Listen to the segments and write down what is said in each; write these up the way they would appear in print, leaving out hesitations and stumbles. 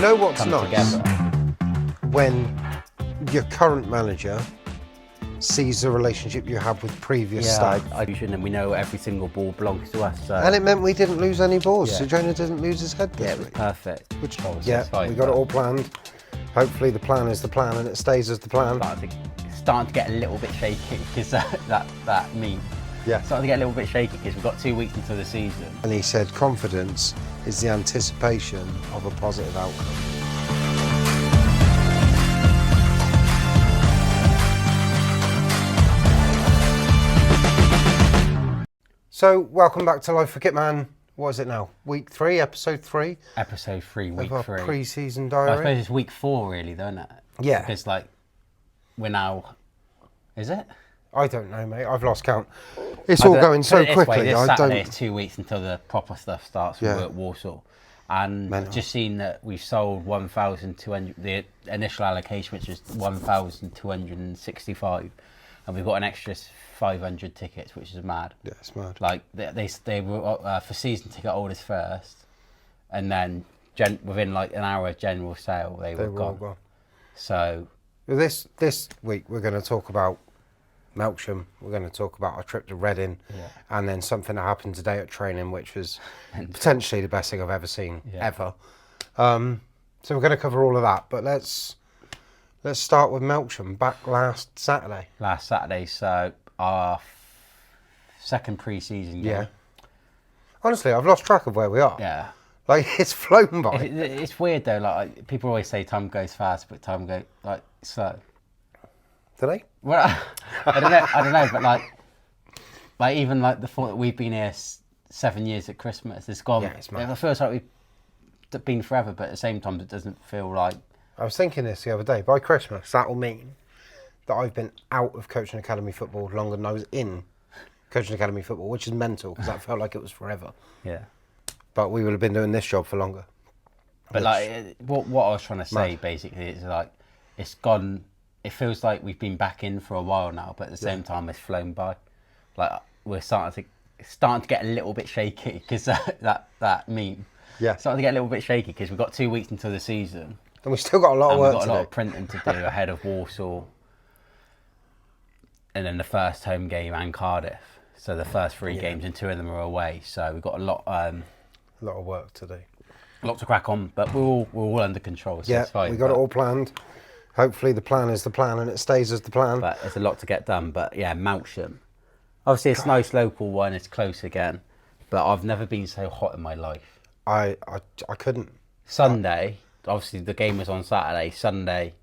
know what's come nice? together. When your current manager sees the relationship you have with previous staff. And we know every single ball belongs to us. So. And it meant we didn't lose any balls. Yeah. So Jonah didn't lose his head this Yeah, it was week. perfect. Which, yeah, we got it all planned. Hopefully the plan is the plan and it stays as the plan. Starting to get a little bit shaky because that meme. Yeah. Starting to get a little bit shaky because we've got 2 weeks into the season. And he said confidence is the anticipation of a positive outcome. So, welcome back to Life for Kitman. What is it now? Week 3, episode 3? Episode 3, week of 3. Our pre-season Well, I diary. suppose it's week 4 really, though, isn't it? Yeah. Because, like, we're now... Is it? I don't know, mate. I've lost count. It's all going so quickly. This I Saturday don't... is 2 weeks until the proper stuff starts at Warsaw. And I've just seen that we've sold 1,200, the initial allocation, which is 1,265. And we've got an extra 500 tickets, which is mad. Yeah, it's mad. Like, they were for season ticket holders first. And then within like an hour of general sale, they were all gone. gone. So... This week, we're going to talk about Melksham. We're going to talk about our trip to Reading, and then something that happened today at training, which was potentially the best thing I've ever seen ever. So we're going to cover all of that, but let's start with Melksham. Back last Saturday. Last Saturday, so our second pre-season game. Yeah. Honestly, I've lost track of where we are. Yeah. Like, it's flown by. It's weird though. Like people always say, time goes fast, but time goes like slow. Do they? Well, I don't know, but like even like the thought that we've been here 7 years at Christmas, it's gone. Yeah, it's mad. It feels like we've been forever, but at the same time, it doesn't feel like. I was thinking this the other day. By Christmas, that will mean that I've been out of coaching academy football longer than I was in coaching academy football, which is mental because that felt like it was forever. Yeah. But we would have been doing this job for longer. But like, what I was trying to say basically is like, it's gone. It feels like we've been back in for a while now, but at the same time, it's flown by. Like we're starting to get a little bit shaky because that meme. Yeah. Starting to get a little bit shaky because we've got 2 weeks until the season. And we've still got a lot of work to do. We've got a lot of printing to do ahead of Warsaw, and then the first home game and Cardiff. So the first 3 games, and 2 of them are away. So we've got a lot of work to do. A lot to crack on, but we're all under control. So it's fine, we got it all planned. Hopefully the plan is the plan and it stays as the plan. But there's a lot to get done. But yeah, Melksham. Obviously, it's a nice local one. It's close again. But I've never been so hot in my life. I couldn't. Sunday, obviously the game was on Saturday. Sunday,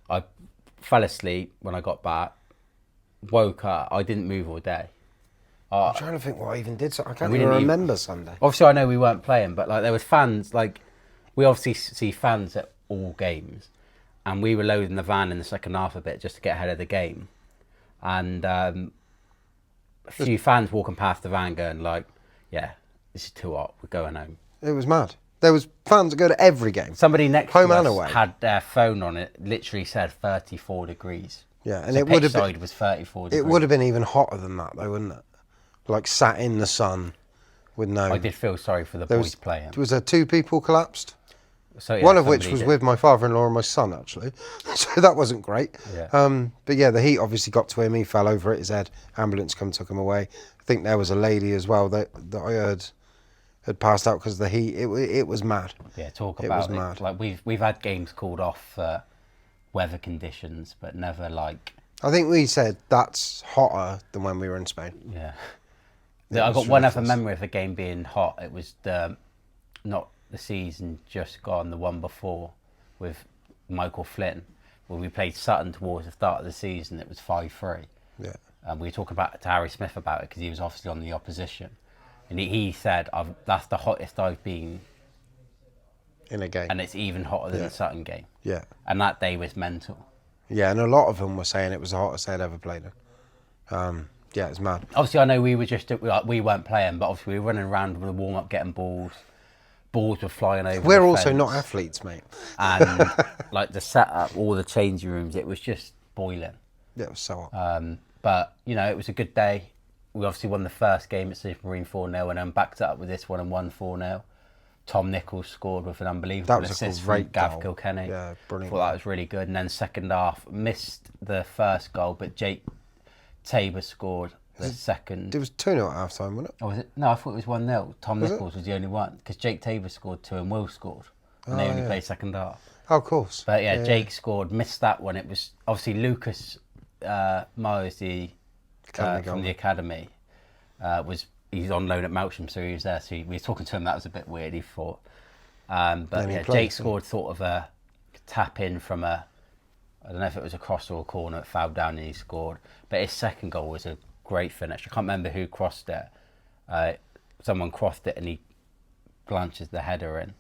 I fell asleep when I got back. Woke up. I didn't move all day. I'm trying to think what I even did. I can't even remember Sunday. Obviously, I know we weren't playing, but like there was fans. Like we obviously see fans at all games, and we were loading the van in the second half a bit just to get ahead of the game, and a few fans walking past the van going like, "Yeah, this is too hot. We're going home." It was mad. There was fans that go to every game. Somebody next home to and us away had their phone on it. Literally said 34 degrees. Yeah, and so it would have been. been. Was 34 degrees. It would have been even hotter than that, though, wouldn't it? Like sat in the sun with no. I did feel sorry for the boys playing. Was there 2 people collapsed? So, one of which was with my father-in-law and my son, actually. So that wasn't great. Yeah. But yeah, the heat obviously got to him. He fell over, hit his head. Ambulance come, took him away. I think there was a lady as well that I heard had passed out because of the heat. It was mad. Yeah, talk it about was mad. Like we've had games called off for weather conditions, but never like. I think we said that's hotter than when we were in Spain. Yeah. I got one other memory of the game being hot. It was not the season just gone, the one before with Michael Flynn, where we played Sutton towards the start of the season. It was 5-3. Yeah. And we were talking to Harry Smith about it because he was obviously on the opposition. And he said, that's the hottest I've been in a game. And it's even hotter than the Sutton game. Yeah. And that day was mental. Yeah, and a lot of them were saying it was the hottest they'd ever played in. Yeah, it's mad. Obviously, I know we weren't playing, but obviously we were running around with the warm-up getting balls. Balls were flying over. We're also not athletes, mate. And like the setup, all the changing rooms, it was just boiling. Yeah, it was so hot. But, you know, it was a good day. We obviously won the first game at Supermarine 4-0 and then backed it up with this one and won 4-0. Tom Nichols scored with an unbelievable assist from Gav Kilkenny. Yeah, brilliant. Thought that was really good. And then second half, missed the first goal, but Jake Tabor scored the second. It was 2-0 at half time, wasn't it? Oh, was it? No, I thought it was 1-0. Tom Nichols was the only one because Jake Tabor scored 2 and Will scored. And they only played second half. Oh, of course. But Jake scored, missed that one. It was obviously Lucas Myers, from the academy, he's on loan at Melksham, so he was there. So we were talking to him. That was a bit weird, he thought. But Jake scored sort of a tap in from I don't know if it was a cross or a corner. It fouled down and he scored. But his second goal was a great finish. I can't remember who crossed it. Someone crossed it and he glances the header in.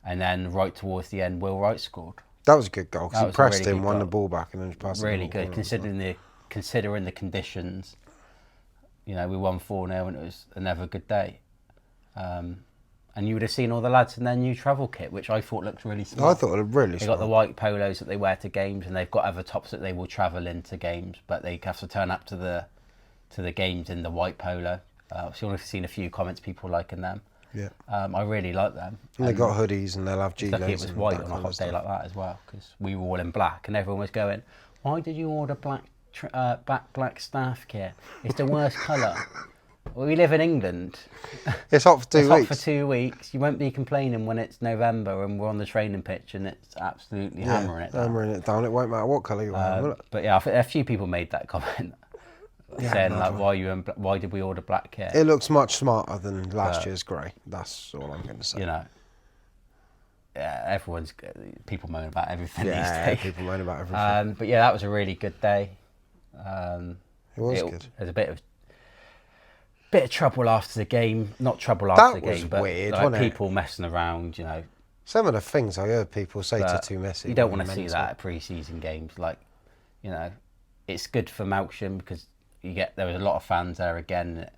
And then right towards the end, Will Wright scored. That was a good goal because he pressed him, won the ball back, and then just passed it. Really good, considering the conditions. We won 4-0 and it was another good day. And you would have seen all the lads in their new travel kit, which I thought looked really smart. I thought it looked really smart. They got the white polos that they wear to games, and they've got other tops that they will travel into games, but they have to turn up to the games in the white polo. So I've seen a few comments, people liking them. Yeah. I really like them. And they got hoodies and they'll have G-Loads. Lucky it was white on a hot day like that as well, because we were all in black and everyone was going, why did you order black staff kit? It's the worst colour. Well, we live in England. It's hot for 2 weeks. It's hot for 2 weeks. You won't be complaining when it's November and we're on the training pitch and it's absolutely hammering it down. Hammering it down. It won't matter what colour you wear, will it? But yeah, a few people made that comment. Saying why did we order black kit? It looks much smarter than last year's grey. That's all I'm going to say. People moan about everything these days. People moan about everything. But yeah, that was a really good day. It was good. There's a bit of trouble after the game. Not trouble after the game, but weird, like people messing around. Some of the things I heard people say to Messi. You don't want to see that at pre-season games. It's good for Melksham because there was a lot of fans there again. It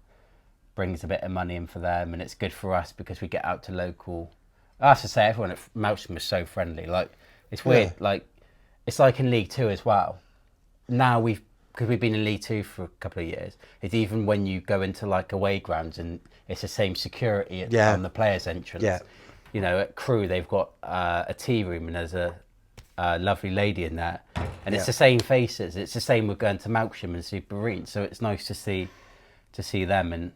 brings a bit of money in for them, and it's good for us because we get out to local. I have to say, everyone at Melksham is so friendly. It's weird. It's like in League Two as well. Now because we've been in League Two for a couple of years. It's even when you go into away grounds and it's the same security on the players' entrance. Yeah. At Crewe they've got a tea room and there's a lovely lady in there, and it's the same faces. It's the same with going to Melksham and Super Marine. So it's nice to see them, and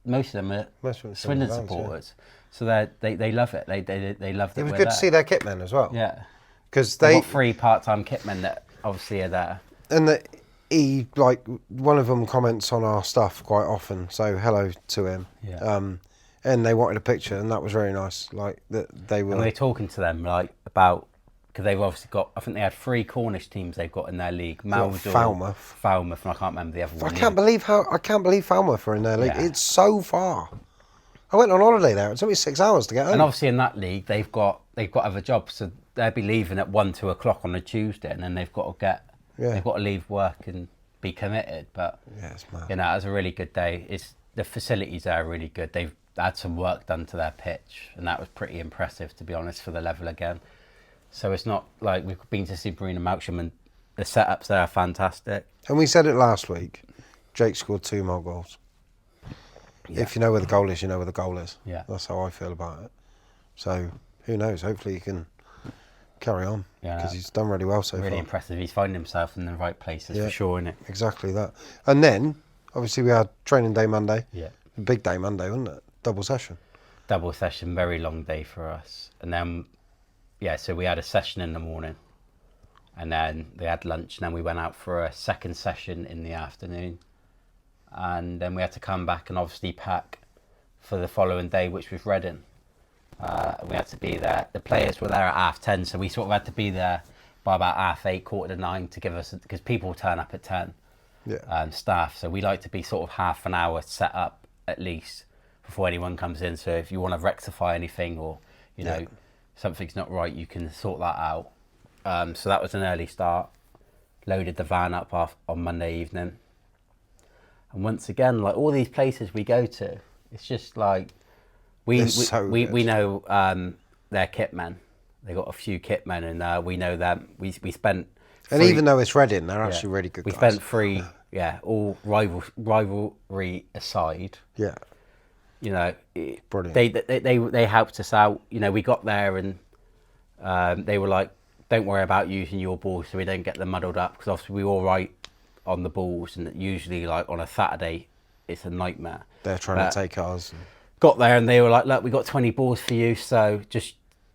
most of them are Swindon supporters, so they love it. They love that. It was good to see their kitmen as well. Yeah, because they've got 3 part-time kitmen that obviously are there. And one of them comments on our stuff quite often. So hello to him. Yeah. And they wanted a picture, and that was very nice. They were. And we were talking to them about because they've obviously got. I think they had 3 Cornish teams they've got in their league. Falmouth, and I can't remember the other one. I can't believe Falmouth are in their league. Yeah. It's so far. I went on holiday there. It took me 6 hours to get home. And obviously in that league they've got other jobs, so they'll be leaving at 1-2 o'clock on a Tuesday, and then they've got to leave work and be committed. But it's mad. It was a really good day. The facilities there are really good. They've had some work done to their pitch, and that was pretty impressive, to be honest, for the level again. So it's not like we've been to Super Marine and Melksham, and the setups there are fantastic. And we said it last week. Jake scored 2 more goals. Yeah. If you know where the goal is, you know where the goal is. Yeah. That's how I feel about it. So who knows? Hopefully he can carry on, because he's done really well so far. Really impressive. He's finding himself in the right places for sure, isn't it? Exactly that. And then obviously we had training day Monday. Yeah. Big day Monday, wasn't it? Double session, very long day for us. And then, so we had a session in the morning, and then they had lunch, and then we went out for a second session in the afternoon. And then we had to come back and obviously pack for the following day, which was Reading. We had to be there. The players were there at 10:30, so we sort of had to be there by about 8:30, 8:45 to give us, because people turn up at 10, staff. So we like to be sort of half an hour set up at least before anyone comes in. So if you want to rectify anything or, something's not right, you can sort that out. So that was an early start. Loaded the van up on Monday evening. And once again, all these places we go to, it's just we know their kitmen. They got a few kitmen, and we know them. We spent. And even though it's Reading, they're actually really good guys. We spent all rivalry aside. Yeah. you know, Brilliant. they helped us out. You know, we got there and they were like, don't worry about using your balls so we don't get them muddled up, because obviously we were all right on the balls, and usually like on a Saturday it's a nightmare. They're trying to take ours. Got there and they were like, look, we got 20 balls for you, so just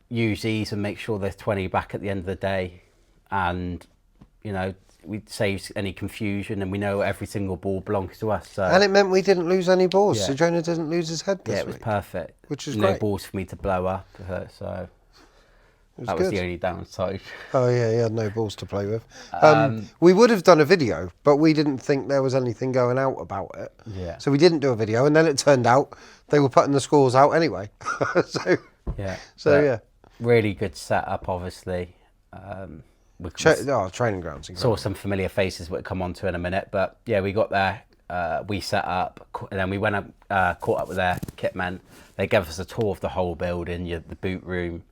use these and make sure there's 20 back at the end of the day. And you know, we saved any confusion, and we know every single ball belongs to us. So. And it meant we didn't lose any balls. Yeah. So Jonah didn't lose his head this week. It was perfect. Which is no great. balls for me to blow up, so that was the only downside. Oh yeah, he had no balls to play with. We would have done a video, but we didn't think there was anything going out about it. Yeah. So we didn't do a video, and then it turned out they were putting the scores out anyway. So really good setup, obviously. Training grounds. Saw some familiar faces we'll come on to in a minute, but yeah, we got there. We set up, and then we went up, caught up with their kitmen. They gave us a tour of the whole building, the boot room.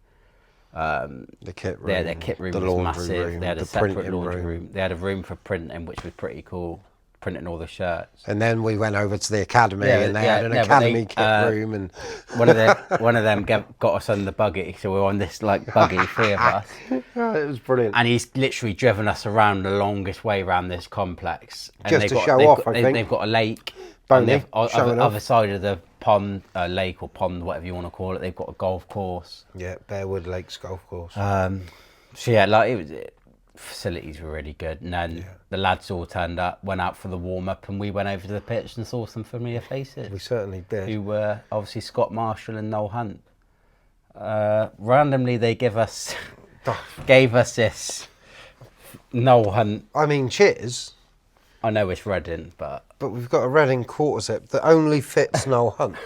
The kit room, their kit room the was laundry massive. room, they had a the separate laundry room. They had a room for printing, which was pretty cool, printing all the shirts. And then we went over to the academy, and they had an academy kit room, and one of them got us on the buggy, so we were on this like buggy, three of us. Oh, it was brilliant. And he's literally driven us around the longest way around this complex. And just to show off, I think. They've got a lake. Boney, on the other side of the pond, lake or pond, whatever you want to call it, they've got a golf course. Yeah, Bearwood Lakes golf course. So yeah, like facilities were really good. And then the lads all turned up, went out for the warm up, and we went over to the pitch and saw some familiar faces. We certainly did. Who were obviously Scott Marshall and Noel Hunt. Randomly, they gave us this Noel Hunt. I mean, cheers. I know it's Reading, but we've got a Reading quarter zip that only fits Noel Hunt.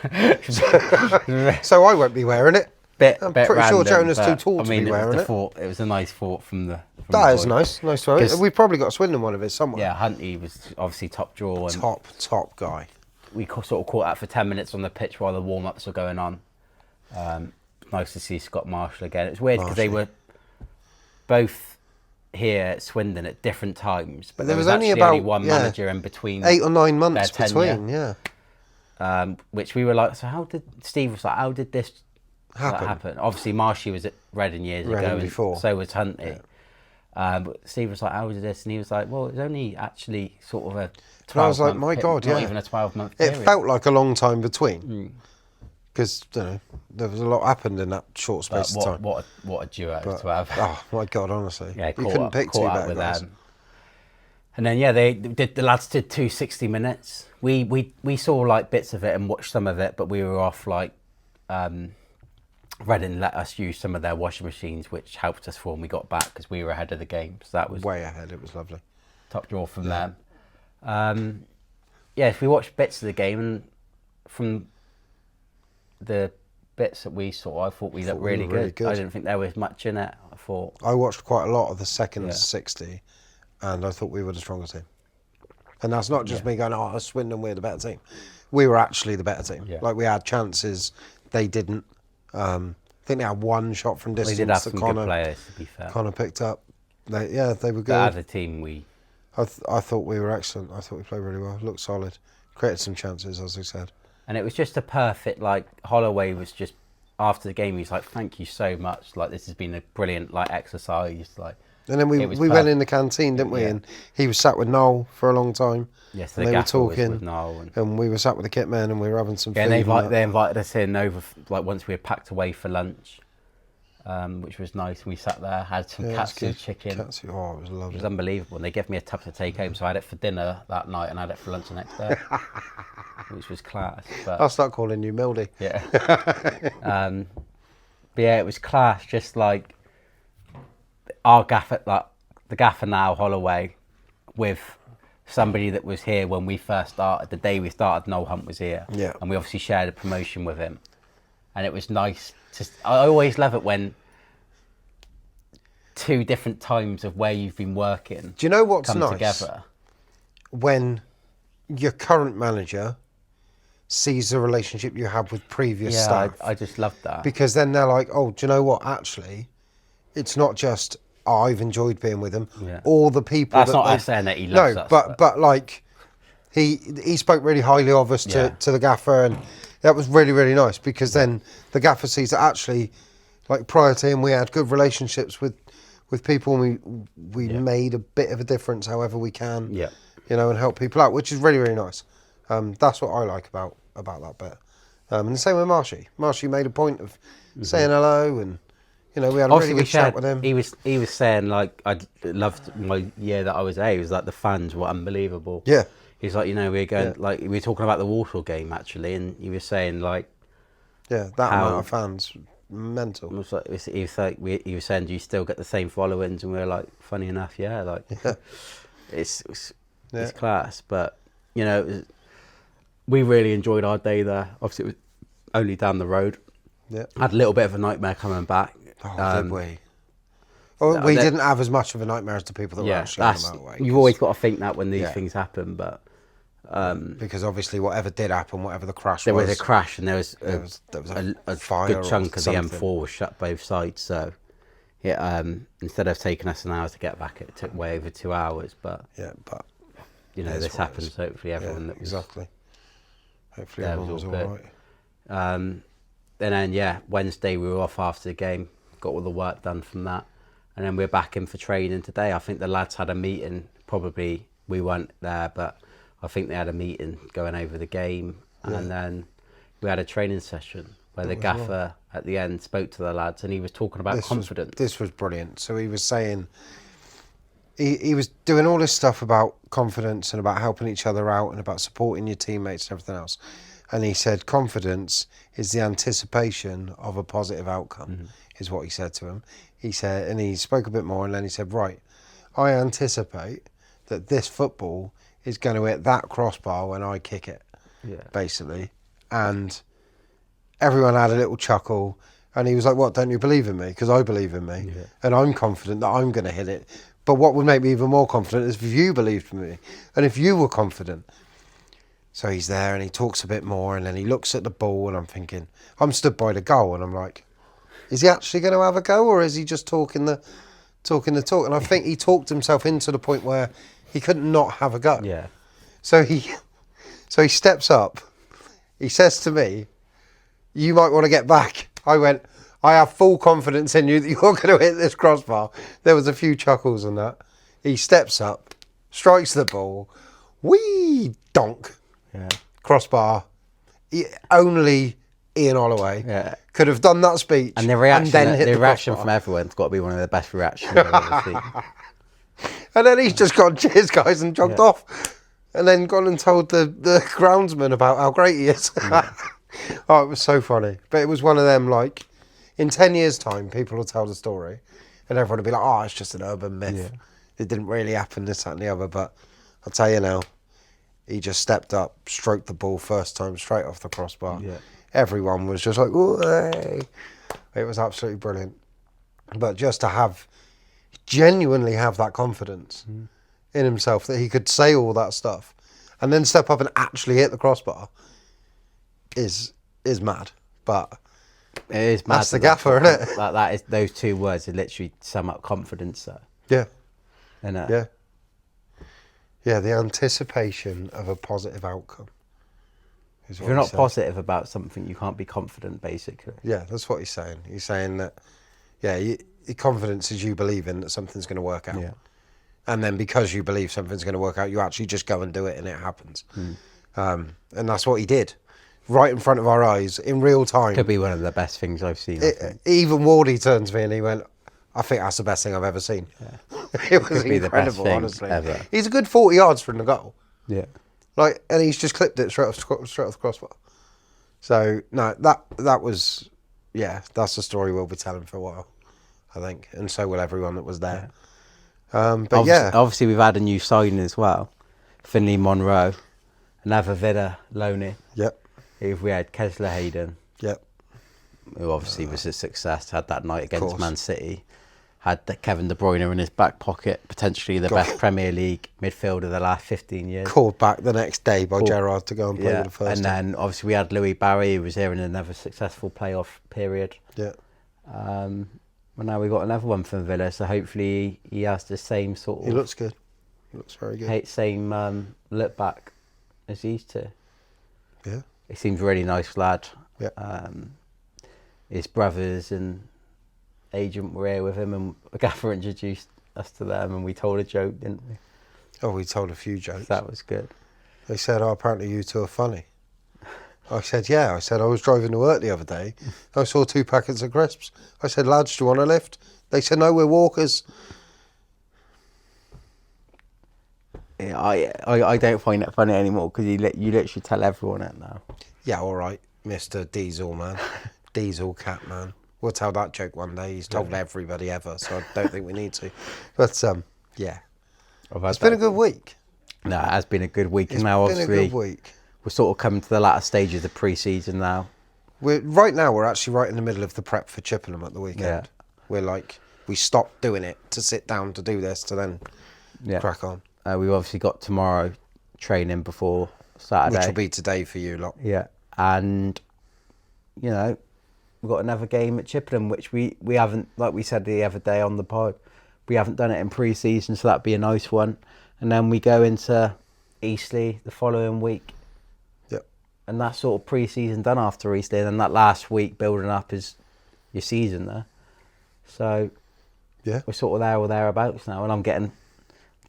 So I won't be wearing it. I'm pretty sure Jonah's too tall to be wearing it. It was a nice thought from the. That is nice to have it. We've probably got a Swindon one of his somewhere. Yeah, Hunty was obviously top draw. And top guy. We sort of caught out for 10 minutes on the pitch while the warm ups were going on. Nice to see Scott Marshall again. It was weird because they were both here at Swindon at different times, but there was only one manager in between. 8 or 9 months between, which we were like, so how did this happen? Obviously, Marshy was at Reading years ago, before. And so was Hunty. But Steve was like, how did this? And he was like, well, it was only actually sort of a 12 month. I was like, my God, not even a 12-month period. It felt like a long time between. Because there was a lot happened in that short space of time. What a duo to have! Oh my God, honestly, yeah, you couldn't pick two better guys. And then the lads did 260 minutes. We saw like bits of it and watched some of it, but we were off like. Reading let us use some of their washing machines, which helped us for when we got back because we were ahead of the game. So that was way ahead. It was lovely. Top draw from them. So we watched bits of the game, and from the bits that we saw, I thought we looked really good. I didn't think there was much in it. I watched quite a lot of the second 60, and I thought we were the stronger team. And that's not just me going, oh, Swindon, we're the better team. We were actually the better team. Yeah. Like, we had chances, they didn't. I think they had one shot from distance. They did have some good players, to be fair. Connor picked up. They were good. But as a team, I thought we were excellent. I thought we played really well. Looked solid. Created some chances, as I said. And it was just a perfect, like, Holloway was just, after the game, he was like, thank you so much. Like, this has been a brilliant, like, exercise. Like, and then we went in the canteen, didn't we? Yeah. And he was sat with Noel for a long time. Yes, and they were talking. With Noel and we were sat with the kitman and we were having some food. And they invited us in over, like, once we had packed away for lunch, which was nice. And we sat there, had some katsu chicken. Katsu, it was lovely. It was unbelievable. And they gave me a tub to take home, so I had it for dinner that night and I had it for lunch the next day, which was class. But I'll start calling you Mildy. Yeah. But yeah, it was class. Just like our gaffer, like the gaffer now, Holloway, with somebody that was here when we first started. The day we started, Noel Hunt was here. Yeah. And we obviously shared a promotion with him. And it was nice. I always love it when two different times of where you've been working. Do you know what's come nice? Together. When your current manager sees the relationship you have with previous staff. I just love that. Because then they're like, oh, do you know what? Actually, it's not just, oh, I've enjoyed being with him. Yeah. All the people. That's not us saying that he loves us. No, but like, he spoke really highly of us to the gaffer, and That was really, really nice, because then the gaffer sees that actually, like prior to him, we had good relationships with people, and we made a bit of a difference however we can, you know, and help people out, which is really, really nice. That's what I like about that bit. And the same with Marshy. Marshy made a point of saying hello, and you know, we had a really good chat with him. He was saying, like, I loved my year that I was there. He was like, the fans were unbelievable. Yeah. He's like, you know, we were going, like, we were talking about the Walsall game actually, and he was saying, like, that amount of fans, mental. He was saying, do you still get the same followings? And we were like, funny enough, like, it's class. But you know, we really enjoyed our day there. Obviously, it was only down the road. Yeah, had a little bit of a nightmare coming back. Oh, did we? Well, we didn't have as much of a nightmare as the people that were actually on the motorway. You've always got to think that when these things happen, but. Because obviously, whatever did happen, whatever the crash was, there was a crash, and there was a fire. Good chunk of the M4 was shut both sides. So, instead of taking us an hour to get back, it took way over 2 hours. But but you know, this happens. Hopefully, everyone that was hopefully everyone was all right. And then Wednesday we were off after the game, got all the work done from that, and then we're back in for training today. I think the lads had a meeting. Probably we weren't there, but. I think they had a meeting going over the game, and then we had a training session where the gaffer at the end spoke to the lads, and he was talking about confidence. This was brilliant. So he was saying, he was doing all this stuff about confidence and about helping each other out and about supporting your teammates and everything else. And he said, confidence is the anticipation of a positive outcome, is what he said to him. He said, and he spoke a bit more, and then he said, right, I anticipate that this football is going to hit that crossbar when I kick it, basically. And everyone had a little chuckle, and he was like, what, don't you believe in me? Because I believe in me, and I'm confident that I'm going to hit it. But what would make me even more confident is if you believed in me, and if you were confident. So he's there, and he talks a bit more, and then he looks at the ball, and I'm thinking, I'm stood by the goal, and I'm like, is he actually going to have a go, or is he just talking the talk? And I think he talked himself into the point where he couldn't not have a go. Yeah. So he steps up. He says to me, you might want to get back. I went, I have full confidence in you that you're going to hit this crossbar. There was a few chuckles on that. He steps up, strikes the ball. Wee donk. Yeah. Crossbar. Only Ian Holloway could have done that speech. And the reaction from everyone's got to be one of the best reactions I've ever seen. And then he's just gone, cheers guys, and jogged off. And then gone and told the groundsman about how great he is. Oh, it was so funny. But it was one of them, like, in 10 years' time, people will tell the story, and everyone will be like, oh, it's just an urban myth. Yeah. It didn't really happen, this, that, and the other. But I'll tell you now, he just stepped up, stroked the ball first time, straight off the crossbar. Yeah. Everyone was just like, hey. It was absolutely brilliant. But just to genuinely have that confidence in himself that he could say all that stuff and then step up and actually hit the crossbar is mad. But it is mad. That's the gaffer, isn't it? That is, those two words are literally sum up confidence though. Yeah. Yeah. Yeah, the anticipation of a positive outcome. If you're not positive about something, you can't be confident, basically. Yeah, that's what he's saying. He's saying that, your confidence is you believing that something's going to work out. Yeah. And then because you believe something's going to work out, you actually just go and do it and it happens. And that's what he did. Right in front of our eyes, in real time. Could be one of the best things I've seen. Even Wardy turned to me and he went, I think that's the best thing I've ever seen. Yeah. It was incredible, honestly. Ever. He's a good 40 yards from the goal. Yeah. Like, and he's just clipped it straight off the crossbar. So, no, that was, that's the story we'll be telling for a while, I think. And so will everyone that was there. Yeah. But obviously we've had a new signing as well. Finley Monroe, another Villa loanee. Yep. We had Kesler Hayden. Yep. Who obviously was a success, had that night against Man City. Had Kevin De Bruyne in his back pocket, potentially the best Premier League midfielder of the last 15 years. Called back the next day by Gerrard to go and play with the first team. And then obviously we had Louis Barry, who was here in another successful playoff period. Yeah. Well, now we've got another one from Villa, so hopefully he has the same sort of... He looks good. He looks very good. Same look back as he used to. Yeah. he seems a really nice lad. Yeah. His brothers and agent were here with him, and Gaffer introduced us to them, and we told a joke, didn't we? Oh, we told a few jokes. That was good. They said, "Oh, apparently you two are funny." I said, "Yeah." I said, "I was driving to work the other day. I saw 2 packets of crisps. I said, lads, do you want a lift?" They said, "No, we're walkers." Yeah, I don't find it funny anymore because you literally tell everyone it now. Yeah, all right, Mr. Diesel Man. Diesel Catman. We'll tell that joke one day. He's told everybody ever, so I don't think we need to. But, yeah. It's been a good week. No, it has been a good week. It's And now, been a obviously, good week. we're sort of coming to the latter stages of pre-season now. Right now, we're actually right in the middle of the prep for Chippenham at the weekend. Yeah. We're like, we stopped doing it to sit down to do this, to then crack on. We've obviously got tomorrow training before Saturday. Which will be today for you lot. Yeah. And, you know, we've got another game at Chippenham, which we haven't, like we said the other day on the pod, we haven't done it in pre-season, so that'd be a nice one. And then we go into Eastleigh the following week. Yep. And that's sort of pre-season done after Eastleigh. And then that last week building up is your season there. So yeah, we're sort of there or thereabouts now, and I'm getting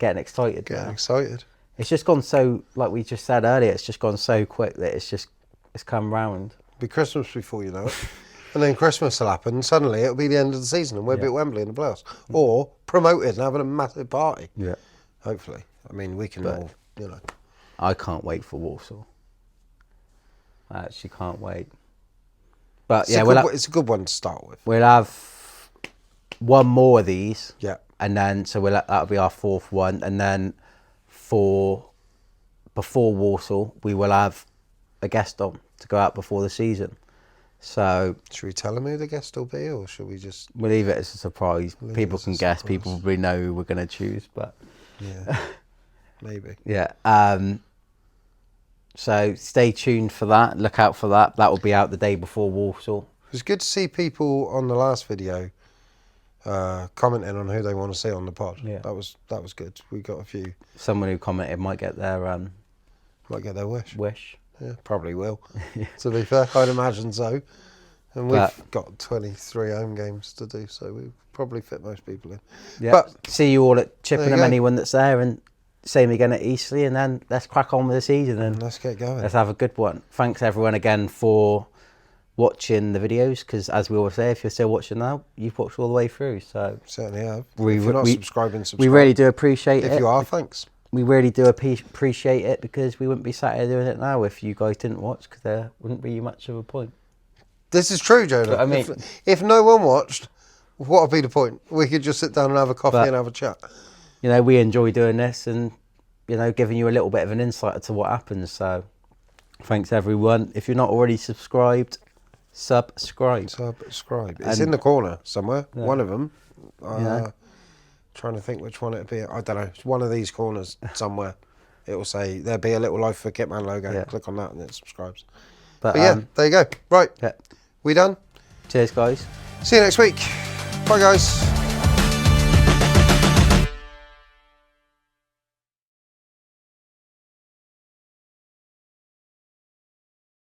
excited. Getting excited. It's just gone so, like we just said earlier, it's just gone so quick that it's come round. It'll be Christmas before you know it. And then Christmas will happen, and suddenly it'll be the end of the season, and we'll be at Wembley in the playoffs. Or promoted and having a massive party. Yeah. Hopefully. I mean, we can all, you know. I can't wait for Walsall. I actually can't wait. But it's a good one to start with. We'll have one more of these. Yeah. And then, so that'll be our 4th one. And then before Walsall, we will have a guest on to go out before the season. So should we tell them who the guest will be, or should we just... We'll leave it as a surprise. People can guess. Surprise. People probably know who we're going to choose, but... Yeah, maybe. Yeah. So stay tuned for that. Look out for that. That will be out the day before Walsall. It was good to see people on the last video commenting on who they want to see on the pod. Yeah. That was good. We got a few. Someone who commented might get their wish. Yeah, probably will. To be fair, I'd imagine so. And we've got 23 home games to do, so we probably fit most people in. Yeah. But see you all at Chippenham, anyone that's there, and same again at Eastleigh, and then let's crack on with the season and let's get going. Let's have a good one. Thanks everyone again for watching the videos, because as we always say, if you're still watching now, you've watched all the way through. So certainly have. If you're not subscribing, subscribe. We really do appreciate it. If you are, thanks. We really do appreciate it, because we wouldn't be sat here doing it now if you guys didn't watch, because there wouldn't be much of a point. This is true, Jonah. I mean, if no one watched, what would be the point? We could just sit down and have a coffee and have a chat. You know, we enjoy doing this and, you know, giving you a little bit of an insight into what happens. So thanks everyone. If you're not already subscribed, subscribe. It's in the corner somewhere. Yeah. One of them. Trying to think which one it'd be. I don't know. It's one of these corners somewhere. It will say there'll be a little Life for Kitman logo. Yeah. Click on that and it subscribes. But yeah, there you go. Right. Yeah. We done? Cheers, guys. See you next week. Bye, guys.